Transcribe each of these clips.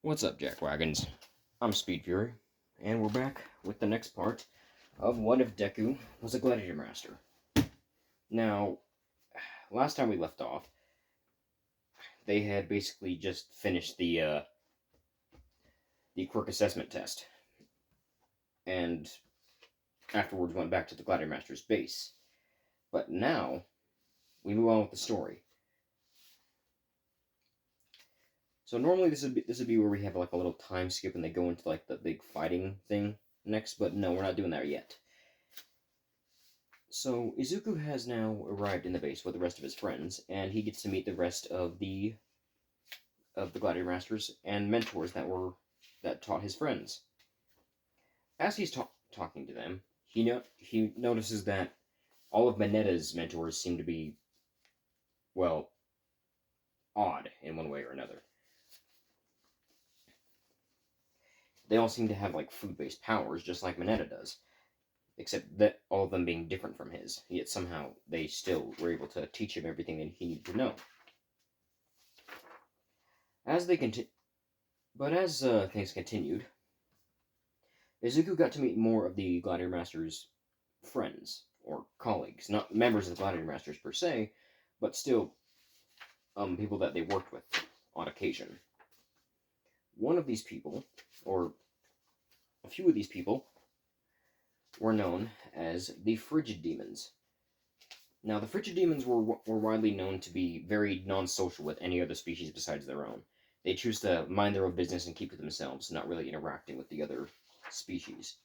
What's up, Jackwagons? I'm Speed Fury, and we're back with the next part of What If Deku Was a Gladiator Master. Now, last time we left off, they had basically just finished the quirk assessment test, and afterwards went back to the Gladiator Master's base. But now, we move on with the story. So normally this would be where we have like a little time skip and they go into like the big fighting thing next, but no, we're not doing that yet. So Izuku has now arrived in the base with the rest of his friends, and he gets to meet the rest of the Gladiator Masters and mentors that taught his friends. As he's talking to them, he notices that all of Manetta's mentors seem to be, well, odd in one way or another. They all seem to have like food-based powers, just like Manetta does, except that all of them being different from his. Yet somehow they still were able to teach him everything that he needed to know. As things continued, Izuku got to meet more of the Gladiator Master's friends or colleagues, not members of the Gladiator Masters per se, but still people that they worked with on occasion. One of these people, or a few of these people, were known as the Frigid Demons. Now, the Frigid Demons were widely known to be very non-social with any other species besides their own. They choose to mind their own business and keep to themselves, not really interacting with the other species.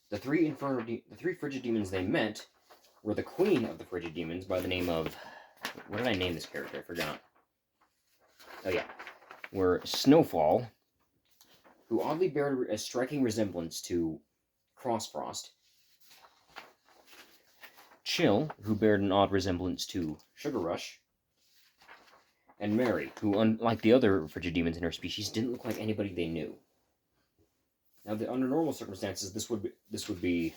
The three Frigid Demons they met were the Queen of the Frigid Demons by the name of... What did I name this character? I forgot. Oh yeah. Were Snowfall, who oddly bared a striking resemblance to Crossfrost. Chill, who bared an odd resemblance to Sugar Rush. And Mary, who, unlike the other Frigid Demons in her species, didn't look like anybody they knew. Now, under normal circumstances, this would be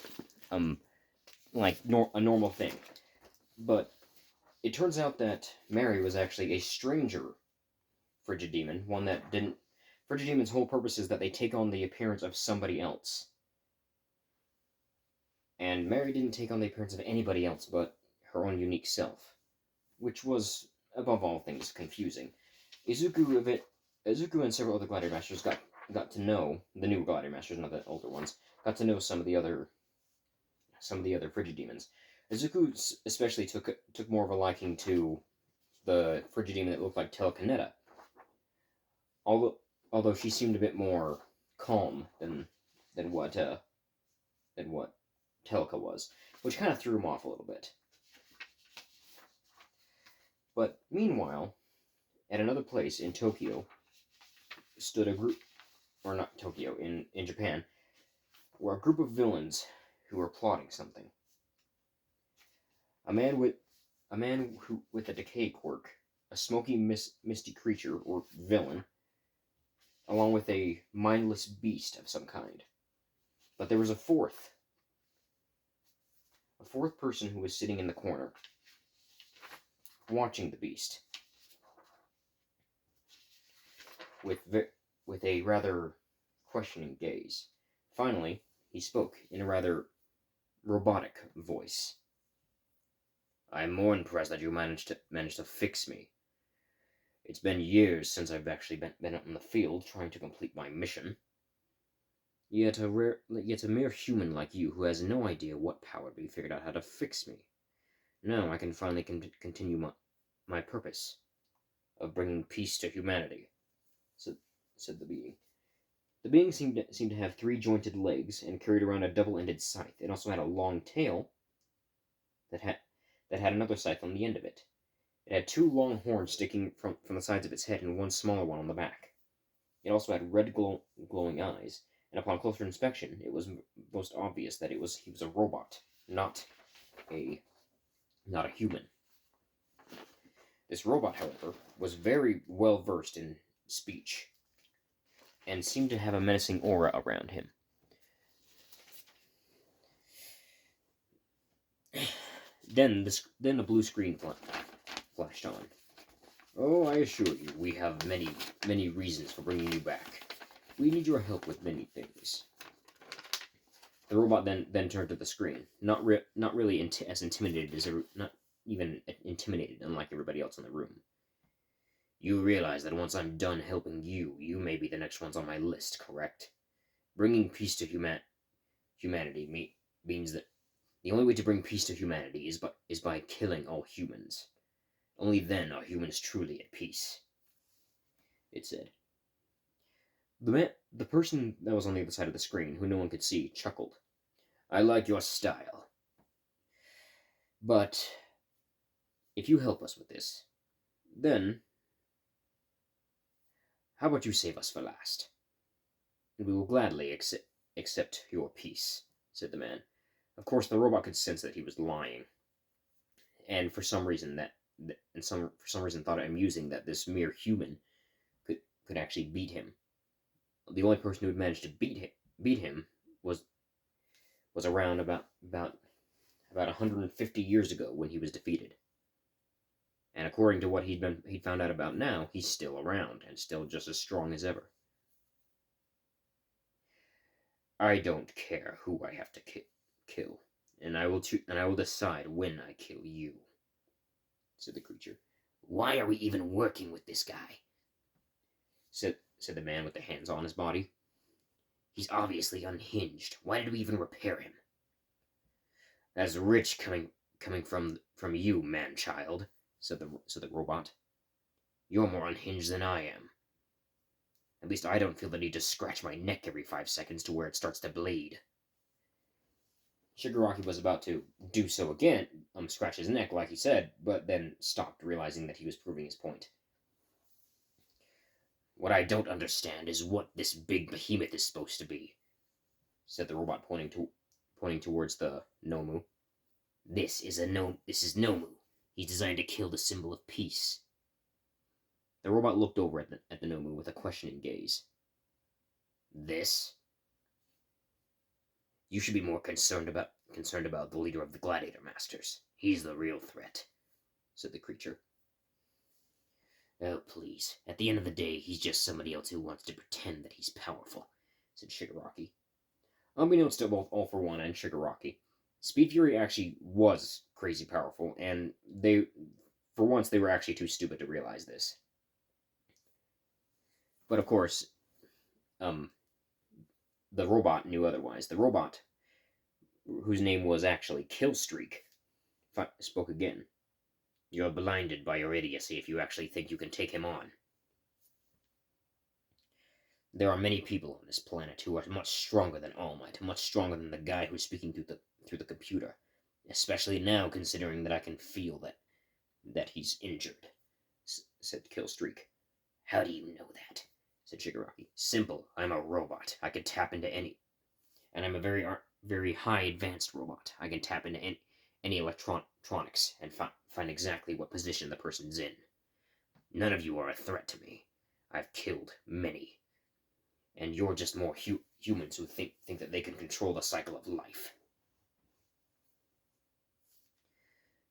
like a normal thing. But it turns out that Mary was actually a stranger Frigid Demon, one that didn't... Frigid Demon's whole purpose is that they take on the appearance of somebody else. And Mary didn't take on the appearance of anybody else but her own unique self, which was, above all things, confusing. Izuku and several other Gladiator Masters got to know the new Gladiator Masters, not the older ones. Got to know some of the other Frigid Demons. Izuku especially took more of a liking to the Frigid Demon that looked like Telekineta. Although she seemed a bit more calm than what Telka was, which kind of threw him off a little bit. But meanwhile, at another place in Tokyo, stood a group, or not Tokyo, in Japan, were a group of villains who were plotting something. A man with a decay quirk, a smoky, misty creature or villain, along with a mindless beast of some kind. But there was a fourth person who was sitting in the corner, watching the beast, with a rather questioning gaze. Finally, he spoke in a rather robotic voice. "I'm more impressed that you managed to fix me. It's been years since I've actually been out in the field trying to complete my mission. Yet a mere human like you who has no idea what power to be figured out how to fix me. Now I can finally continue my purpose of bringing peace to humanity," said the being. The being seemed to have 3 jointed legs and carried around a double-ended scythe. It also had a long tail that had another scythe on the end of it. It had 2 long horns sticking from the sides of its head and 1 smaller one on the back. It also had red glowing eyes, and upon closer inspection, it was most obvious that he was a robot, not a human. This robot, however, was very well versed in speech, and seemed to have a menacing aura around him. Then the blue screen flashed on, Oh, I assure you, we have many, many reasons for bringing you back. We need your help with many things. The robot then turned to the screen, not really as intimidated as not even intimidated, unlike everybody else in the room. You realize that once I'm done helping you, you may be the next ones on my list, correct? Bringing peace to humanity means that the only way to bring peace to humanity is by killing all humans. Only then are humans truly at peace. It said. The person that was on the other side of the screen, who no one could see, chuckled. I like your style. But if you help us with this, then how about you save us for last? And we will gladly accept your peace, said the man. Of course, the robot could sense that he was lying, and for some reason thought it amusing that this mere human could actually beat him. The only person who had managed to beat him was around about 150 years ago when he was defeated. And according to what he'd found out about now, he's still around and still just as strong as ever. I don't care who I have to kill, and I will decide when I kill you, said the creature. Why are we even working with this guy? said the man with the hands on his body. He's obviously unhinged. Why did we even repair him? That's rich coming from you, man-child, said the robot. You're more unhinged than I am. At least I don't feel the need to scratch my neck every 5 seconds to where it starts to bleed. Shigaraki was about to do so again, scratch his neck like he said, but then stopped, realizing that he was proving his point. What I don't understand is what this big behemoth is supposed to be, said the robot, pointing towards the Nomu. This is Nomu. He's designed to kill the symbol of peace. The robot looked over at the Nomu with a questioning gaze. This? You should be more concerned about the leader of the Gladiator Masters. He's the real threat, said the creature. Oh, please. At the end of the day, he's just somebody else who wants to pretend that he's powerful, said Shigaraki. Unbeknownst to both All for One and Shigaraki, Speed Fury actually was crazy powerful, and for once, they were actually too stupid to realize this. But of course, the robot knew otherwise. The robot, whose name was actually Killstreak, spoke again. You're blinded by your idiocy if you actually think you can take him on. There are many people on this planet who are much stronger than All Might, much stronger than the guy who's speaking through the computer. Especially now, considering that I can feel that he's injured, said Killstreak. How do you know that? Said Shigaraki. Simple. I'm a robot. I can tap into any... And I'm a very high advanced robot. I can tap into any electronics and find exactly what position the person's in. None of you are a threat to me. I've killed many. And you're just more humans who think that they can control the cycle of life.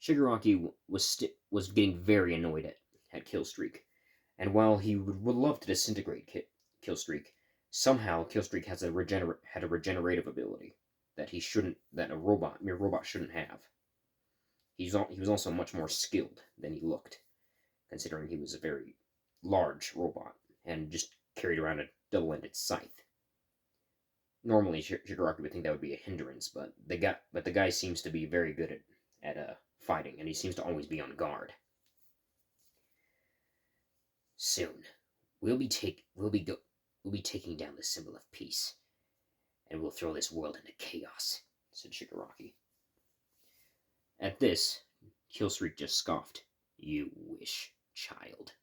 Shigaraki was getting very annoyed at Killstreak. And while he would love to disintegrate Killstreak, somehow Killstreak had a regenerative ability that a mere robot shouldn't have. He was also much more skilled than he looked, considering he was a very large robot and just carried around a double-ended scythe. Normally, Shigaraki would think that would be a hindrance, but the guy seems to be very good at fighting, and he seems to always be on guard. Soon, we'll be taking down the symbol of peace, and we'll throw this world into chaos, said Shigaraki. At this, Killstreak just scoffed. You wish, child.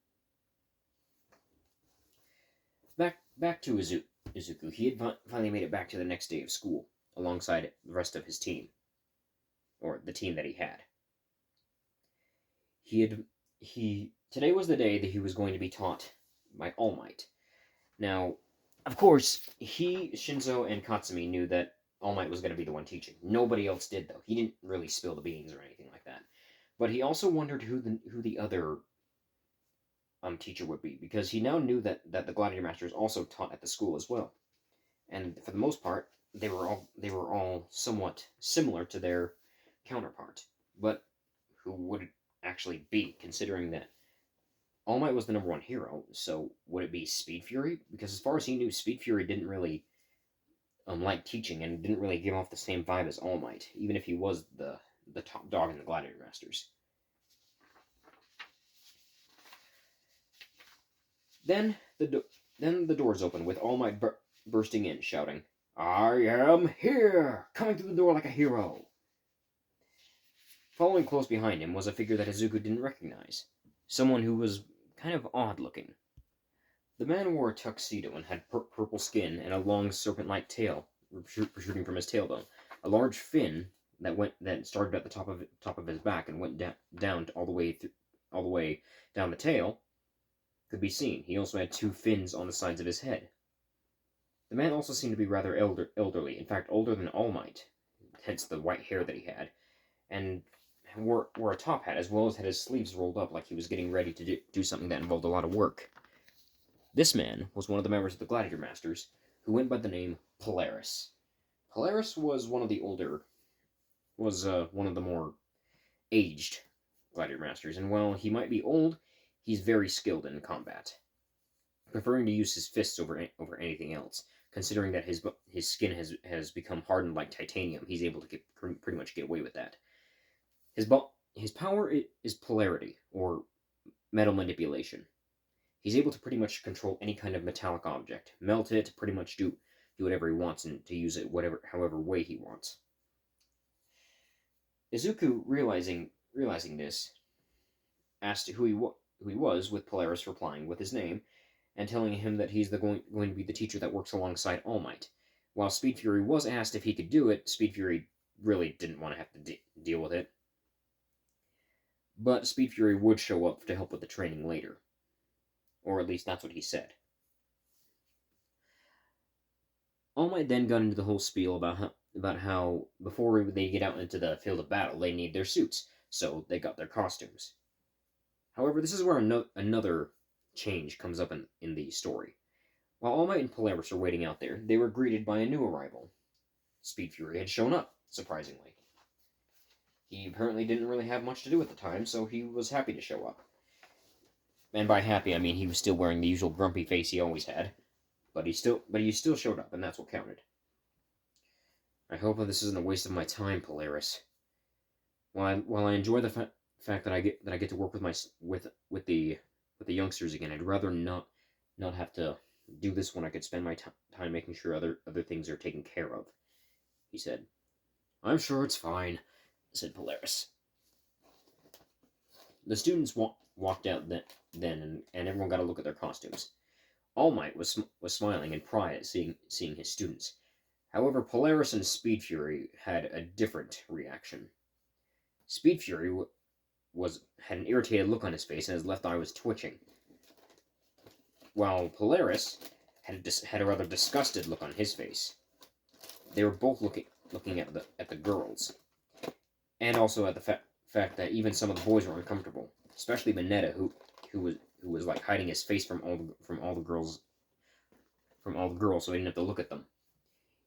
Back to Izuku. He had finally made it back to the next day of school, alongside the rest of his team, or the team that he had. Today was the day that he was going to be taught by All Might. Now, of course, Shinzo, and Katsumi knew that All Might was going to be the one teaching. Nobody else did, though. He didn't really spill the beans or anything like that. But he also wondered who the other teacher would be, because he now knew that the Gladiator Masters also taught at the school as well, and for the most part, they were all somewhat similar to their counterpart. But who would it actually be, considering that All Might was the number one hero? So would it be Speed Fury? Because as far as he knew, Speed Fury didn't really like teaching and didn't really give off the same vibe as All Might, even if he was the top dog in the Gladiator Masters. Then the doors open with All Might bursting in, shouting, "I am here, coming through the door like a hero." Following close behind him was a figure that Izuku didn't recognize, someone who was kind of odd-looking. The man wore a tuxedo and had purple skin and a long serpent-like tail protruding from his tailbone. A large fin that started at the top of his back and went down all the way down the tail could be seen. He also had two fins on the sides of his head. The man also seemed to be rather elderly, in fact, older than All Might, hence the white hair that he had, and wore a top hat, as well as had his sleeves rolled up like he was getting ready to do something that involved a lot of work. This man was one of the members of the Gladiator Masters, who went by the name Polaris. Polaris was one of the more aged Gladiator Masters, and while he might be old, he's very skilled in combat, preferring to use his fists over anything else. Considering that his skin has become hardened like titanium, he's able to pretty much get away with that. His power is polarity, or metal manipulation. He's able to pretty much control any kind of metallic object, melt it, pretty much do whatever he wants, and to use it however way he wants. Izuku, realizing this, asked who he was, with Polaris replying with his name, and telling him that he's going to be the teacher that works alongside All Might. While Speed Fury was asked if he could do it, Speed Fury really didn't want to have to deal with it. But Speed Fury would show up to help with the training later. Or at least that's what he said. All Might then got into the whole spiel about how before they get out into the field of battle, they need their suits, so they got their costumes. However, this is where another change comes up in the story. While All Might and Polaris were waiting out there, they were greeted by a new arrival. Speed Fury had shown up, surprisingly. He apparently didn't really have much to do at the time, so he was happy to show up. And by happy, I mean he was still wearing the usual grumpy face he always had. But he still showed up, and that's what counted. "I hope this isn't a waste of my time, Polaris. While I enjoy the fact that I get to work with the youngsters again, I'd rather not have to do this when I could spend my time making sure other things are taken care of," he said. "I'm sure it's fine," said Polaris. The students walked out then, and everyone got a look at their costumes. All Might was smiling in pride at seeing his students. However, Polaris and Speed Fury had a different reaction. Speed Fury had an irritated look on his face, and his left eye was twitching, while Polaris had a rather disgusted look on his face. They were both looking at the girls, and also at the fact that even some of the boys were uncomfortable, especially Mineta, who was like hiding his face from all the girls, so he didn't have to look at them.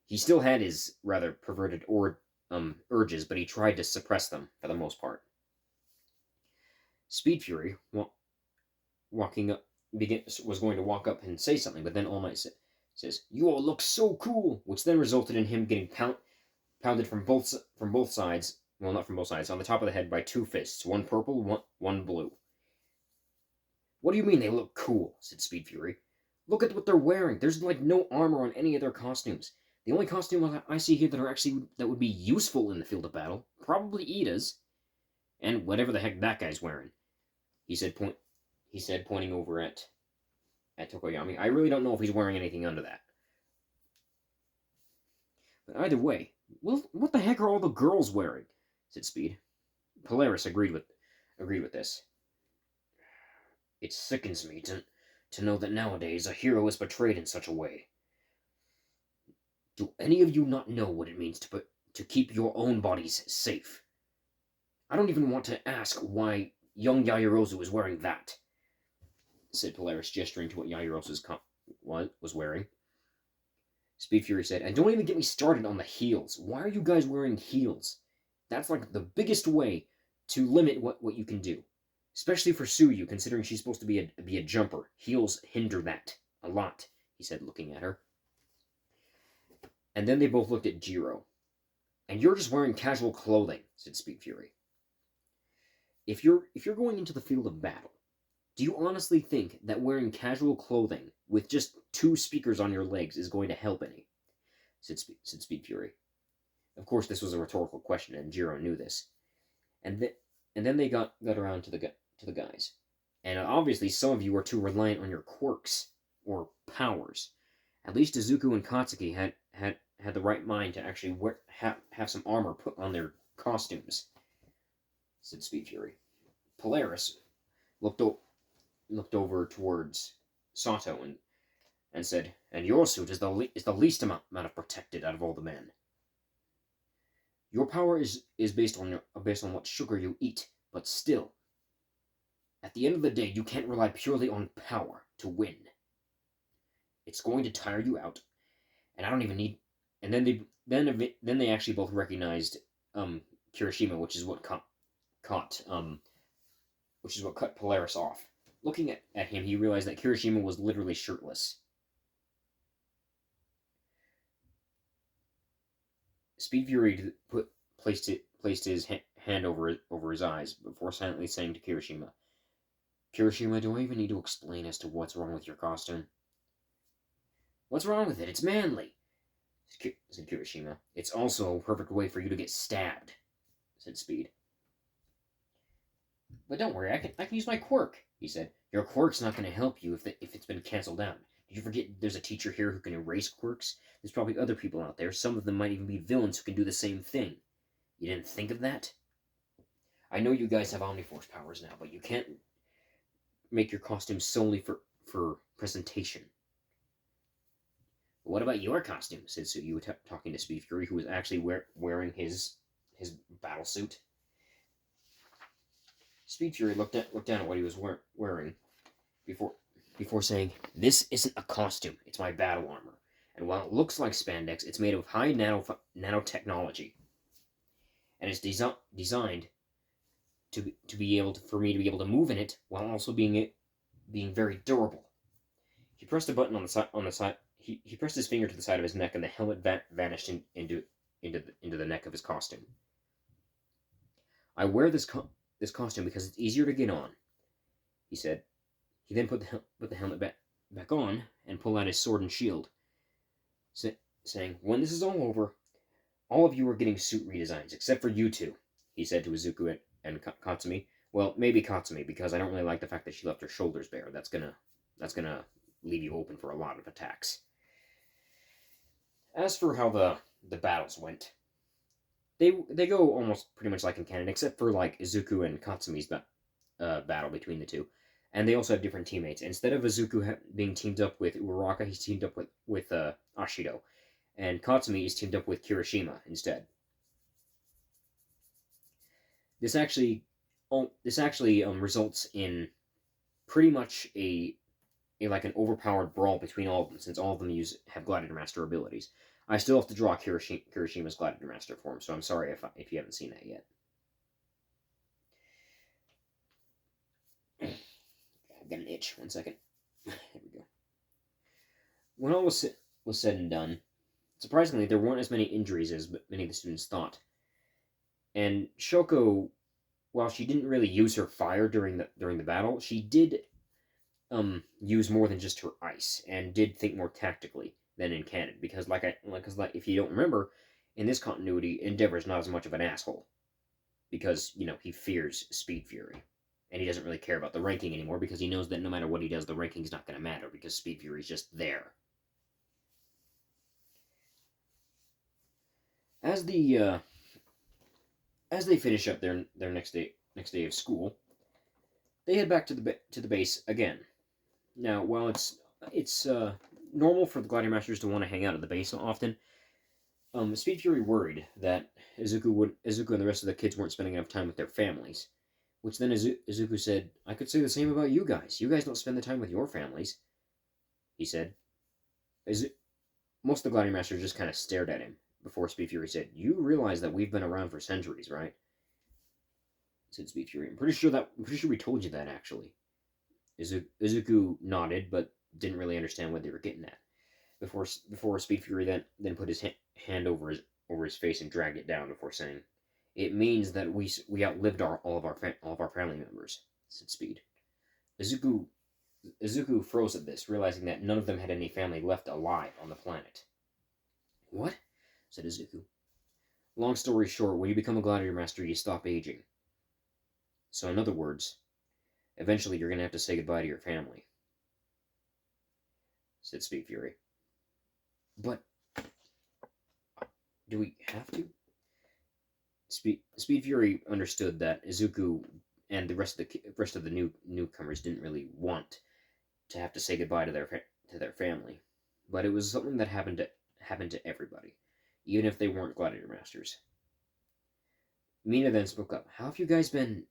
He still had his rather perverted urges, but he tried to suppress them for the most part. Speed Fury was going to walk up and say something, but then All Might says, "You all look so cool," which then resulted in him getting pounded from both sides. Well, not from both sides, on the top of the head by two fists, one purple, one blue. "What do you mean they look cool?" said Speed Fury. "Look at what they're wearing. There's like no armor on any of their costumes. The only costume I see here that would be useful in the field of battle, probably Ida's, and whatever the heck that guy's wearing," he said, pointing over at Tokoyami. "I really don't know if he's wearing anything under that. But either way, well, what the heck are all the girls wearing?" said Speed. Polaris agreed with this. "It sickens me to know that nowadays a hero is portrayed in such a way. Do any of you not know what it means to keep your own bodies safe? I don't even want to ask why young Yaoyorozu is wearing that," said Polaris, gesturing to what Yajiros was wearing. Speed Fury said, and don't even get me started on the heels. Why are you guys wearing heels? That's like the biggest way to limit what you can do. Especially for Suyu, considering she's supposed to be a jumper. Heels hinder that a lot, he said, looking at her. And then they both looked at Jiro. And you're just wearing casual clothing, said Speed Fury. If you're going into the field of battle, do you honestly think that wearing casual clothing with just 2 speakers on your legs is going to help any? Said Speed Fury. Of course, this was a rhetorical question, and Jiro knew this. And then they got around to the guys. And obviously, some of you are too reliant on your quirks or powers. At least Izuku and Katsuki had the right mind to actually have some armor put on their costumes, said Speed Fury. Polaris looked over towards Sato and said, and your suit is the least amount of protected out of all the men. Your power is based on what sugar you eat, but still, at the end of the day, you can't rely purely on power to win. It's going to tire you out, and I don't even need. And then they actually both recognized Kirishima, which is what cut Polaris off. Looking at him, he realized that Kirishima was literally shirtless. Speed Fury placed his hand over his eyes before silently saying to Kirishima, Kirishima, do I even need to explain as to what's wrong with your costume? What's wrong with it? It's manly, said Kirishima. It's also a perfect way for you to get stabbed, said Speed. But don't worry, I can use my quirk, he said. Your quirk's not going to help you if it's been canceled out. Did you forget there's a teacher here who can erase quirks? There's probably other people out there. Some of them might even be villains who can do the same thing. You didn't think of that? I know you guys have Omniforce powers now, but you can't make your costume solely for presentation. What about your costume? Said Suyu, talking to Speed Fury, who was actually wearing his battle suit. Speed Fury looked down at what he was wearing before saying, "This isn't a costume. It's my battle armor. And while it looks like spandex, it's made of high nanotechnology, and it's designed for me to be able to move in it while also being very durable." He pressed a button on the side. He pressed his finger to the side of his neck, and the helmet vanished into the neck of his costume. I wear this costume because it's easier to get on, he said. He then put the helmet back on and pulled out his sword and shield, saying, "When this is all over, all of you are getting suit redesigns, except for you two," he said to Izuku and Katsumi. Well, maybe Katsumi, because I don't really like the fact that she left her shoulders bare. That's gonna leave you open for a lot of attacks. As for how the battles went, they go almost pretty much like in canon, except for like Izuku and Katsumi's battle between the two. And they also have different teammates. Instead of Izuku being teamed up with Uraraka, he's teamed up with Ashido. And Katsumi is teamed up with Kirishima instead. This actually results in pretty much like an overpowered brawl between all of them, since all of them have Gladiator Master abilities. I still have to draw Kirishima's Gladiator Master form, so I'm sorry if you haven't seen that yet. I've got an itch. 1 second. There we go. When all was said and done, surprisingly, there weren't as many injuries as many of the students thought. And Shoko, while she didn't really use her fire during the battle, she did use more than just her ice, and did think more tactically than in canon. Because if you don't remember, in this continuity, Endeavor's not as much of an asshole, because he fears Speed Fury. And he doesn't really care about the ranking anymore, because he knows that no matter what he does, the ranking's not going to matter, because Speed Fury's just there. As they finish up their next day of school, they head back to the base again. Now, while it's normal for the Gladiator Masters to want to hang out at the base often, Speed Fury worried that Izuku and the rest of the kids weren't spending enough time with their families, Which then Izuku said, I could say the same about you guys. You guys don't spend the time with your families, he said. Most of the Gladiator Masters just kind of stared at him before Speed Fury said, You realize that we've been around for centuries, right? Said Speed Fury. I'm pretty sure we told you that, actually. Izuku nodded, but didn't really understand what they were getting at. Before Speed Fury then put his hand over his face and dragged it down before saying, "It means that we outlived all of our family members," said Speed. Izuku froze at this, realizing that none of them had any family left alive on the planet. What? Said Izuku. Long story short, when you become a Gladiator Master, you stop aging. So in other words, eventually you're going to have to say goodbye to your family, said Speed Fury. But do we have to? Speed Fury understood that Izuku and the rest of the newcomers didn't really want to have to say goodbye to their family, but it was something that happened to everybody, even if they weren't Gladiator Masters. Mina then spoke up. How have you guys been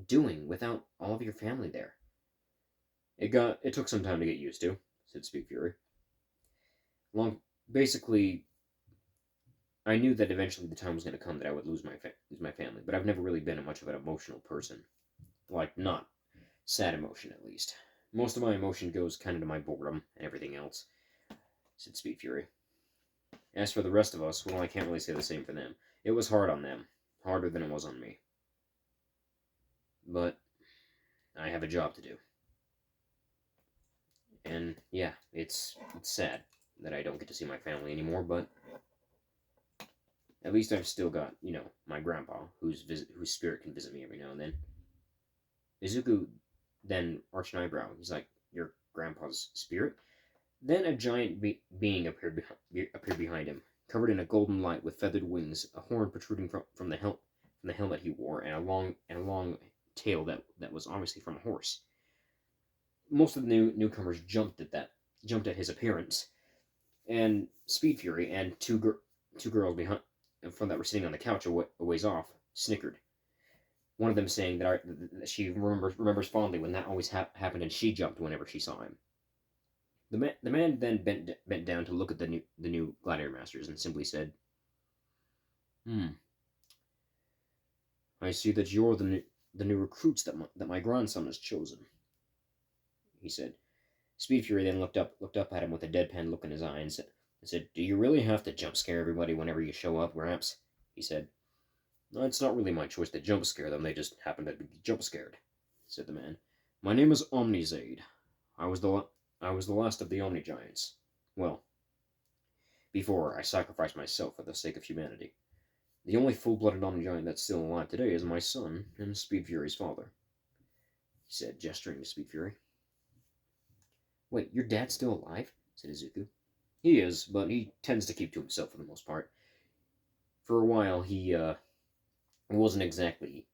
doing without all of your family there? It took some time to get used to, said Speed Fury. Basically, I knew that eventually the time was going to come that I would lose my family, but I've never really been much of an emotional person. Like, not sad emotion, at least. Most of my emotion goes kind of to my boredom and everything else, said Speed Fury. As for the rest of us, well, I can't really say the same for them. It was hard on them. Harder than it was on me. But I have a job to do. And yeah, it's sad that I don't get to see my family anymore, but at least I've still got, my grandpa, whose spirit can visit me every now and then. Izuku then arched an eyebrow. He's like, your grandpa's spirit? Then a giant being appeared behind him, covered in a golden light with feathered wings, a horn protruding from the helmet he wore, and a long tail that was obviously from a horse. Most of the newcomers jumped at his appearance, and Speed Fury and two girls behind from that were sitting on the couch a ways off snickered. One of them saying that she remembers fondly when that always happened, and she jumped whenever she saw him. The man then bent down to look at the new Gladiator Masters and simply said, I see that you're the new recruits that my grandson has chosen, he said. Speed Fury then looked up at him with a deadpan look in his eye and said, Do you really have to jump scare everybody whenever you show up, Gramps? He said. No, it's not really my choice to jump scare them, they just happen to be jump scared, said the man. My name is Omnizade. I was the last of the Omni Giants. Well, before I sacrificed myself for the sake of humanity. The only full-blooded Omni Giant that's still alive today is my son and Speed Fury's father, he said, gesturing to Speed Fury. Wait, your dad's still alive? Said Izuku. He is, but he tends to keep to himself for the most part. For a while, he wasn't exactly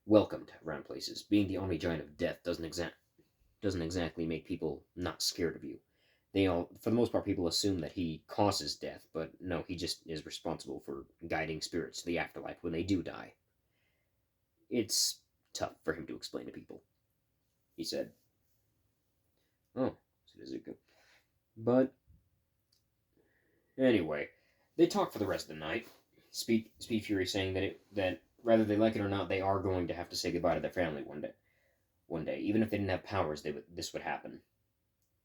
welcomed around places. Being the Omni Giant of Death doesn't exactly make people not scared of you. For the most part, people assume that he causes death, but no, he just is responsible for guiding spirits to the afterlife when they do die. It's tough for him to explain to people, he said. Oh, said Izuku. But anyway, they talked for the rest of the night. Speed Fury saying that whether they like it or not, they are going to have to say goodbye to their family one day. Even if they didn't have powers, this would happen.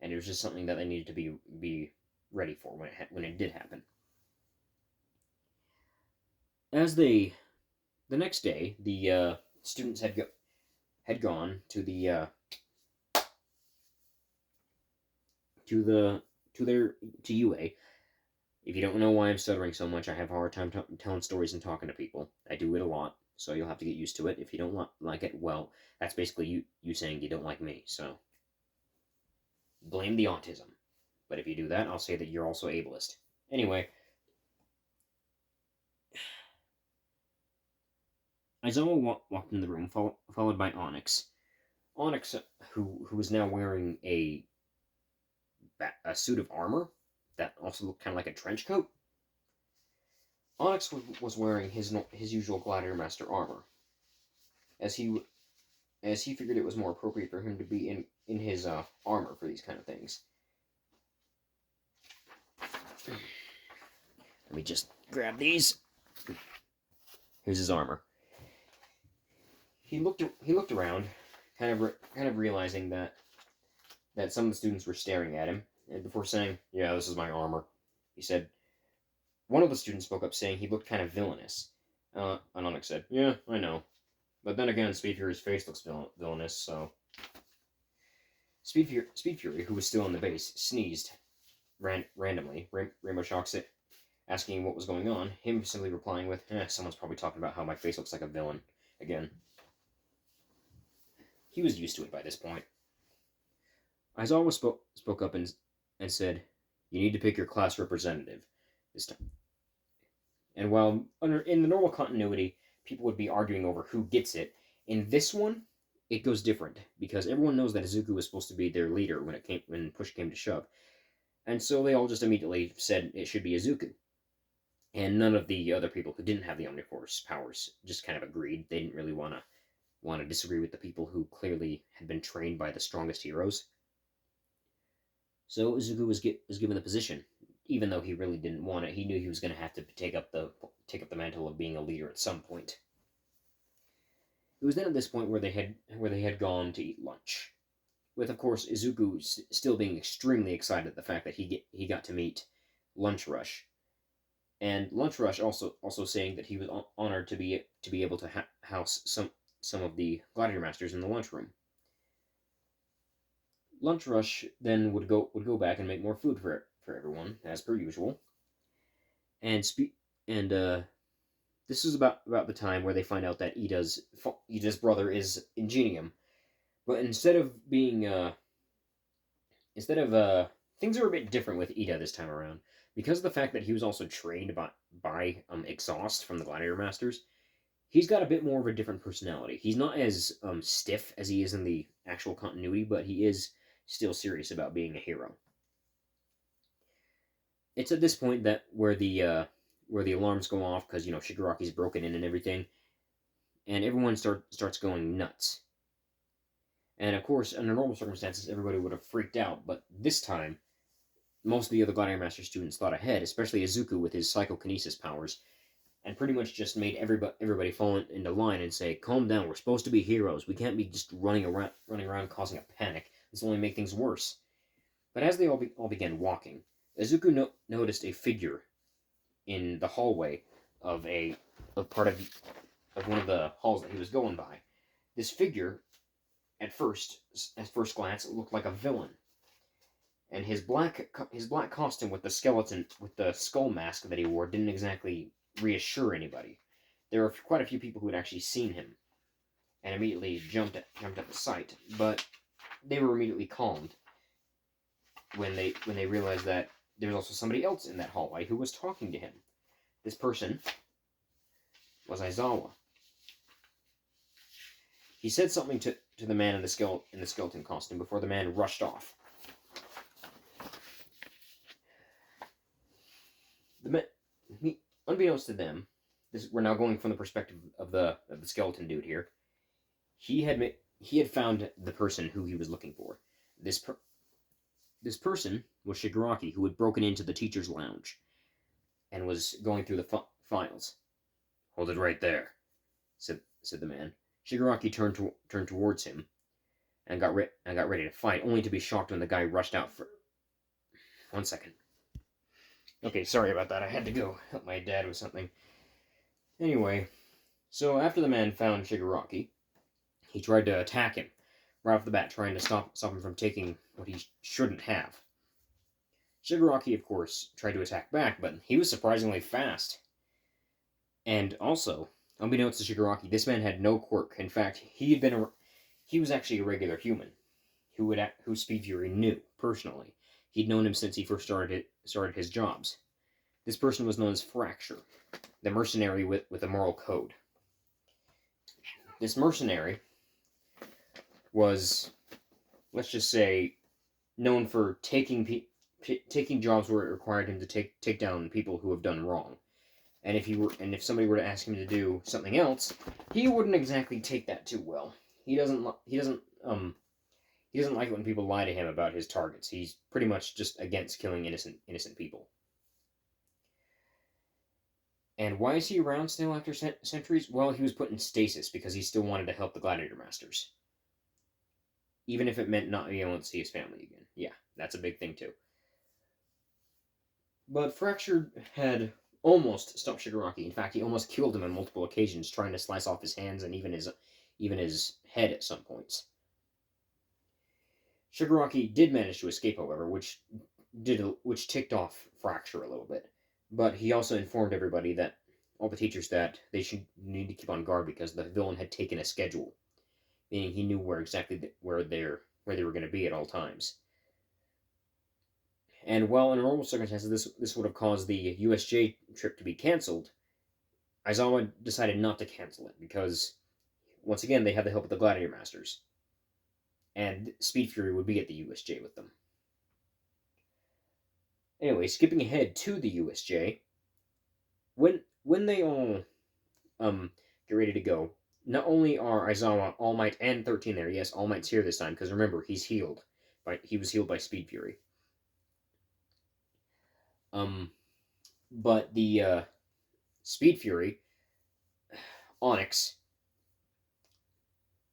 And it was just something that they needed to be ready for when it did happen. The next day, the students had gone to the to UA. If you don't know why I'm stuttering so much, I have a hard time telling stories and talking to people. I do it a lot, so you'll have to get used to it. If you don't like it, well, that's basically you saying you don't like me, so blame the autism. But if you do that, I'll say that you're also ableist. Anyway, Aizawa walked in the room, followed by Onyx. Onyx, who was now wearing a suit of armor that also looked kind of like a trench coat. Onyx was wearing his usual Gladiator Master armor, as he figured it was more appropriate for him to be in his armor for these kind of things. Let me just grab these. Here's his armor. He looked around, kind of realizing that some of the students were staring at him, and before saying, "Yeah, this is my armor," he said. One of the students spoke up, saying he looked kind of villainous. And Onyx said, "Yeah, I know. But then again, Speed Fury's face looks villainous, so..." Speed Fury, who was still on the base, sneezed randomly. Rainbow Shock asking what was going on, him simply replying with, "Someone's probably talking about how my face looks like a villain again." He was used to it by this point. Aizawa spoke up and said, "You need to pick your class representative this time." And while in the normal continuity, people would be arguing over who gets it, in this one, it goes different, because everyone knows that Izuku was supposed to be their leader when push came to shove. And so they all just immediately said it should be Izuku. And none of the other people who didn't have the Omniforce powers just kind of agreed. They didn't really want to disagree with the people who clearly had been trained by the strongest heroes. So Izuku was given the position, even though he really didn't want it. He knew he was going to have to take up the mantle of being a leader at some point. It was then at this point where they had gone to eat lunch, with of course Izuku still being extremely excited at the fact that he got to meet Lunch Rush, and Lunch Rush also saying that he was honored to be able to house some of the Gladiator Masters in the lunchroom. Lunch Rush then would go back and make more food for everyone, as per usual. And this is about the time where they find out that Ida's brother is Ingenium. But instead of things are a bit different with Ida this time around. Because of the fact that he was also trained by Exhaust from the Gladiator Masters, he's got a bit more of a different personality. He's not as stiff as he is in the actual continuity, but he is still serious about being a hero. It's at this point that where the alarms go off, because Shigaraki's broken in and everything, and everyone starts going nuts. And of course, under normal circumstances, everybody would have freaked out, but this time, most of the other Gladiator Master students thought ahead, especially Izuku with his psychokinesis powers, and pretty much just made everybody fall into line and say, "Calm down, we're supposed to be heroes. We can't be just running around causing a panic. This will only make things worse." But as they all began walking, Izuku noticed a figure in the hallway of part of one of the halls that he was going by. This figure, at first glance, looked like a villain, and his black costume with the skull mask that he wore didn't exactly reassure anybody. There were quite a few people who had actually seen him, and immediately jumped at the sight, but they were immediately calmed when they realized that there was also somebody else in that hallway who was talking to him. This person was Aizawa. He said something to the man in the skeleton costume before the man rushed off. Unbeknownst to them, we're now going from the perspective of the skeleton dude here. He had found the person who he was looking for. This person was Shigaraki, who had broken into the teacher's lounge and was going through the files. "Hold it right there," said the man. Shigaraki turned towards him and got ready to fight, only to be shocked when the guy rushed out for... One second. Okay, sorry about that. I had to go help my dad with something. Anyway, so after the man found Shigaraki, he tried to attack him right off the bat, trying to stop him from taking what he shouldn't have. Shigaraki, of course, tried to attack back, but he was surprisingly fast. And also, unbeknownst to Shigaraki, this man had no quirk. In fact, he was actually a regular human who Speed Fury knew personally. He'd known him since he first started his jobs. This person was known as Fracture, the mercenary with a moral code. This mercenary was, let's just say, known for taking jobs where it required him to take down people who have done wrong. And if somebody were to ask him to do something else, he wouldn't exactly take that too well. He doesn't like it when people lie to him about his targets. He's pretty much just against killing innocent people. And why is he around still after centuries? Well, he was put in stasis because he still wanted to help the Gladiator Masters, even if it meant not being able to see his family again. Yeah, that's a big thing too. But Fractured had almost stopped Shigaraki. In fact, he almost killed him on multiple occasions, trying to slice off his hands and even his head at some points. Shigaraki did manage to escape, however, which ticked off Fracture a little bit. But he also informed everybody, that all the teachers, that they should need to keep on guard because the villain had taken a schedule, meaning he knew where they were going to be at all times. And while in normal circumstances this would have caused the USJ trip to be canceled, Aizawa decided not to cancel it because, once again, they had the help of the Gladiator Masters, and Speed Fury would be at the USJ with them. Anyway, skipping ahead to the USJ, when they all get ready to go, not only are Aizawa, All Might, and 13 there. Yes, All Might's here this time because remember, he was healed by Speed Fury. But the Speed Fury, Onyx,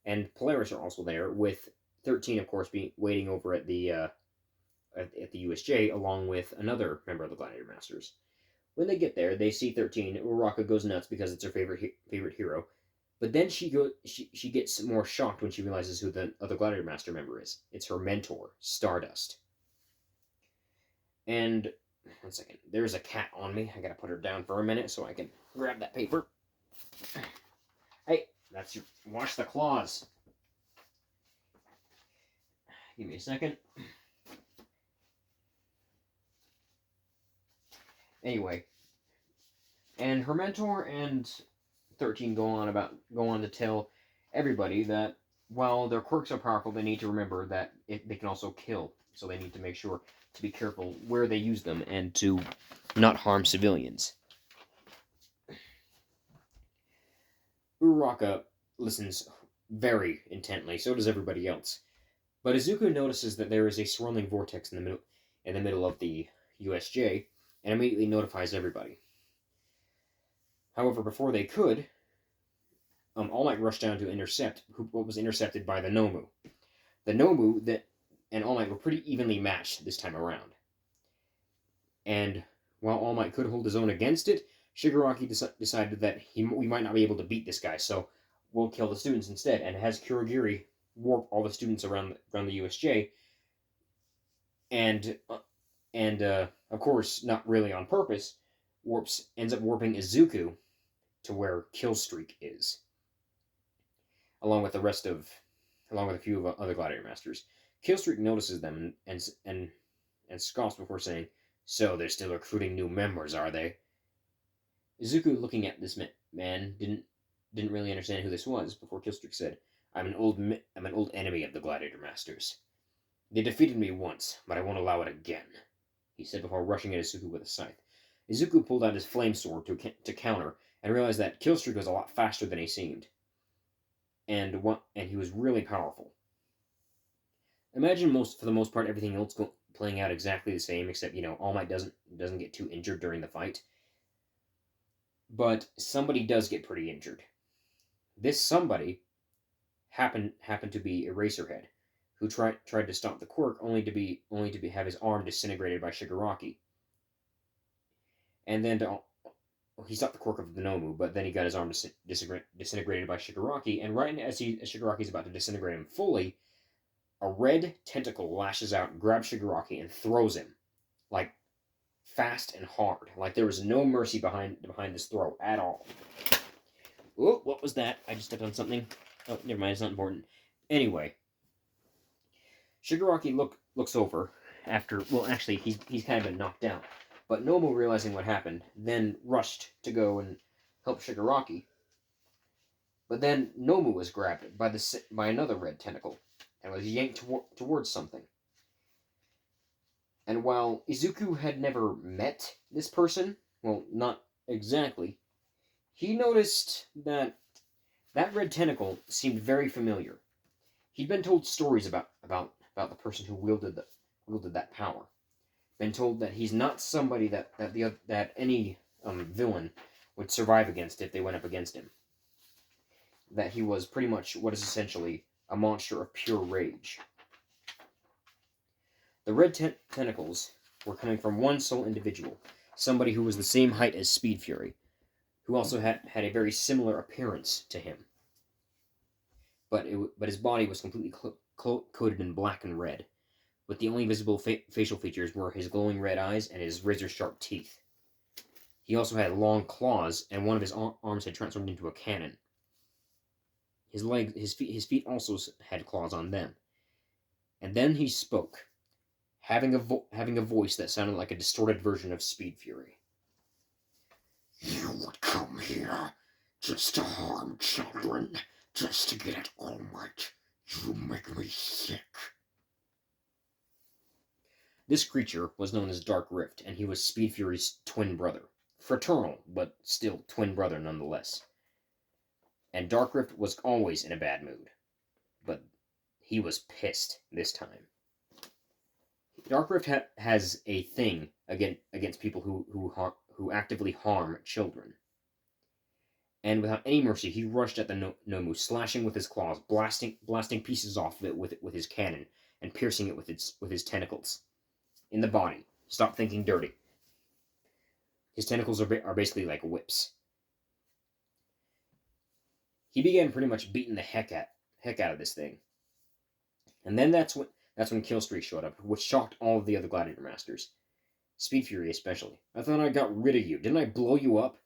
and Polaris are also there, with 13, of course, waiting over at the USJ, along with another member of the Gladiator Masters. When they get there, they see 13. Uraraka goes nuts because it's her favorite hero. But then she gets more shocked when she realizes who the other Gladiator Master member is. It's her mentor, Stardust. And, one second, there's a cat on me. I gotta put her down for a minute so I can grab that paper. Hey, wash the claws. Give me a second. Anyway, and her mentor and 13 go on to tell everybody that while their quirks are powerful, they need to remember that they can also kill. So they need to make sure to be careful where they use them and to not harm civilians. Uraraka listens very intently, so does everybody else. But Izuku notices that there is a swirling vortex in the middle of the USJ, and immediately notifies everybody. However, before they could, All Might rushed down to intercept what was intercepted by the Nomu. The Nomu and All Might were pretty evenly matched this time around. And while All Might could hold his own against it, Shigaraki decided that we might not be able to beat this guy, so we'll kill the students instead, and has Kurogiri warp all the students around the USJ, and of course, not really on purpose, ends up warping Izuku to where Killstreak is, along with a few of other Gladiator Masters. Killstreak notices them and scoffs before saying, "So they're still recruiting new members, are they?" Izuku, looking at this man, didn't really understand who this was before Killstreak said, I'm an old enemy of the Gladiator Masters. They defeated me once, but I won't allow it again," he said before rushing at Izuku with a scythe. Izuku pulled out his flame sword to counter, and realized that Killstreak was a lot faster than he seemed, and he was really powerful. Imagine for the most part, everything else playing out exactly the same, except All Might doesn't get too injured during the fight, but somebody does get pretty injured. This somebody happened to be Eraserhead, who tried to stop the quirk, only to have his arm disintegrated by Shigaraki. And then he stopped the quirk of the Nomu, but then he got his arm disintegrated by Shigaraki, and right as Shigaraki's about to disintegrate him fully, a red tentacle lashes out, grabs Shigaraki, and throws him, like, fast and hard. Like there was no mercy behind this throw at all. Oh, what was that? I just stepped on something. Oh, never mind, it's not important. Anyway, Shigaraki looks over after, well, actually, he's kind of been knocked down. But Nomu, realizing what happened, then rushed to go and help Shigaraki. But then Nomu was grabbed by another red tentacle and was yanked towards something. And while Izuku had never met this person, well, not exactly, he noticed that that red tentacle seemed very familiar. He'd been told stories about the person who wielded that power. Been told that he's not somebody that any villain would survive against if they went up against him. That he was pretty much what is essentially a monster of pure rage. The red tentacles were coming from one sole individual, somebody who was the same height as Speed Fury, who also had a very similar appearance to him. But his body was completely coated in black and red, with the only visible facial features were his glowing red eyes and his razor-sharp teeth. He also had long claws, and one of his arms had transformed into a cannon. His feet also had claws on them. And then he spoke, having a voice that sounded like a distorted version of Speed Fury. You would come here just to harm children, just to get at All Might. You make me sick. This creature was known as Dark Rift, and he was Speed Fury's twin brother. Fraternal, but still twin brother nonetheless. And Dark Rift was always in a bad mood. But he was pissed this time. Dark Rift has a thing against people who actively harm children. And without any mercy, he rushed at the Nomu, slashing with his claws, blasting pieces off of it with his cannon, and piercing it with his tentacles. In the body. Stop thinking dirty. His tentacles are basically like whips. He began pretty much beating the heck out of this thing. And then that's when Killstreak showed up, which shocked all of the other Gladiator Masters. Speed Fury especially. I thought I got rid of you. Didn't I blow you up?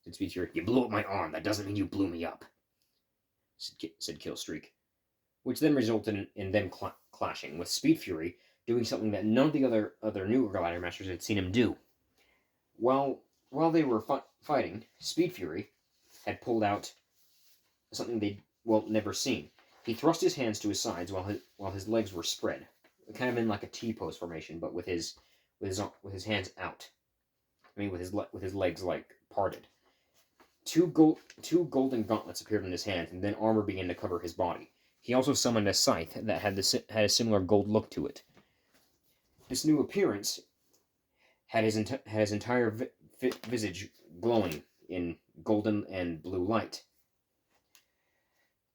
Said Speed Fury. You blew up my arm. That doesn't mean you blew me up. Said Killstreak. Which then resulted in them clashing, with Speed Fury doing something that none of the other newer Gladiator Masters had seen him do. While they were fighting, Speed Fury had pulled out something they'd never seen. He thrust his hands to his sides while his legs were spread, kind of in like a T-pose formation, but with his hands out. I mean, with his legs like parted. Two golden gauntlets appeared in his hands, and then armor began to cover his body. He also summoned a scythe that had a similar gold look to it. This new appearance had his entire visage glowing in golden and blue light.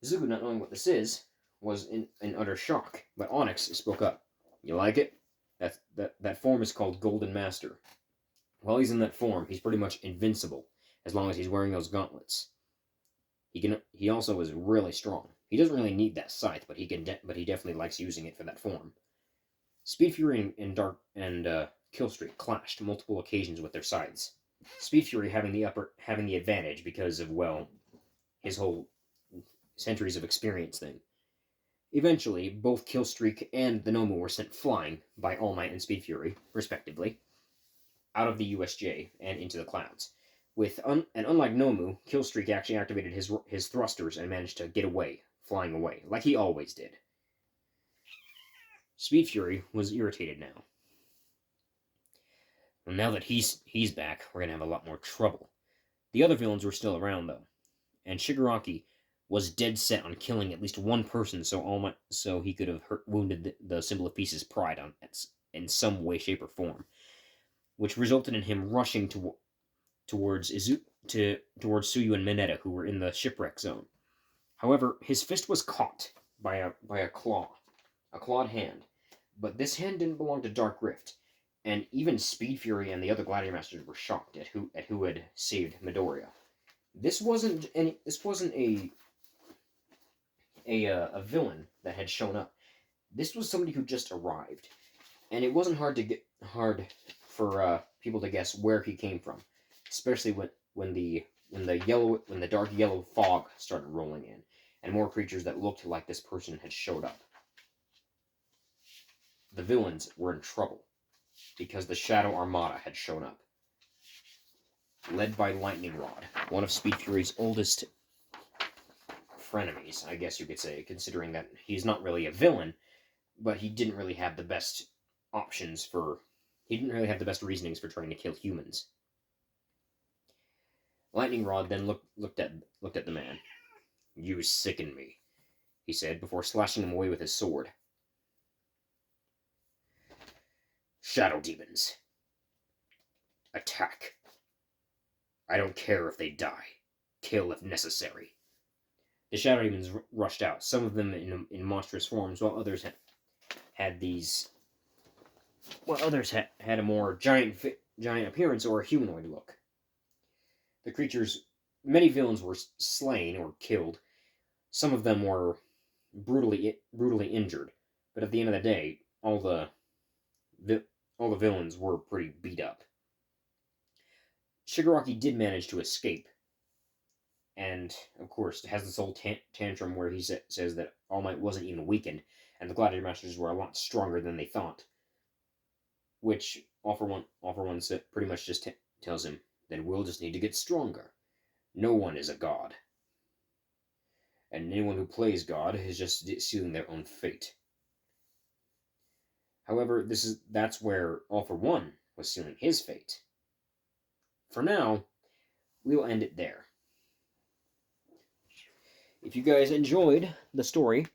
Zuko, not knowing what this is, was in utter shock, but Onyx spoke up. You like it? That form is called Golden Master. While he's in that form, he's pretty much invincible, as long as he's wearing those gauntlets. He also is really strong. He doesn't really need that scythe, but he definitely likes using it for that form. Speed Fury and Killstreak clashed multiple occasions with their scythes. Speed Fury having the advantage because of his whole centuries of experience thing. Eventually, both Killstreak and the Nomu were sent flying by All Might and Speed Fury, respectively, out of the USJ and into the clouds. And unlike Nomu, Killstreak actually activated his thrusters and managed to get away, flying away, like he always did. Speed Fury was irritated now. Well, now that he's back, we're gonna have a lot more trouble. The other villains were still around, though, and Shigaraki was dead set on killing at least one person, so he could have wounded the Symbol of Peace's pride in some way, shape, or form, which resulted in him rushing towards Suyu and Mineta, who were in the shipwreck zone. However, his fist was caught by a clawed hand, but this hand didn't belong to Dark Rift, and even Speed Fury and the other Gladiator Masters were shocked at who had saved Midoriya. This wasn't a villain that had shown up. This was somebody who just arrived, and it wasn't hard for people to guess where he came from, especially when the dark yellow fog started rolling in, and more creatures that looked like this person had showed up. The villains were in trouble, because the Shadow Armada had shown up, led by Lightning Rod, one of Speed Fury's oldest frenemies, I guess you could say, considering that he's not really a villain, but he didn't really have the best reasonings for trying to kill humans. Lightning Rod then looked at the man. "You sicken me," he said, before slashing him away with his sword. "Shadow demons, attack. I don't care if they die. Kill if necessary." The shadow demons rushed out, some of them in monstrous forms, while others had these. While others had a more giant appearance or a humanoid look. The creatures, many villains were slain or killed. Some of them were brutally injured. But at the end of the day, all the villains were pretty beat up. Shigaraki did manage to escape, and of course has this whole tantrum where he says that All Might wasn't even weakened, and the Gladiator Masters were a lot stronger than they thought. Which All For One pretty much just tells him that we'll just need to get stronger. No one is a god, and anyone who plays God is just sealing their own fate. However, that's where All For One was sealing his fate. For now, we will end it there. If you guys enjoyed the story,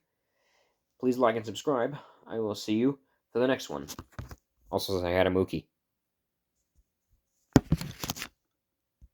please like and subscribe. I will see you for the next one. Also, say hi to Mookie.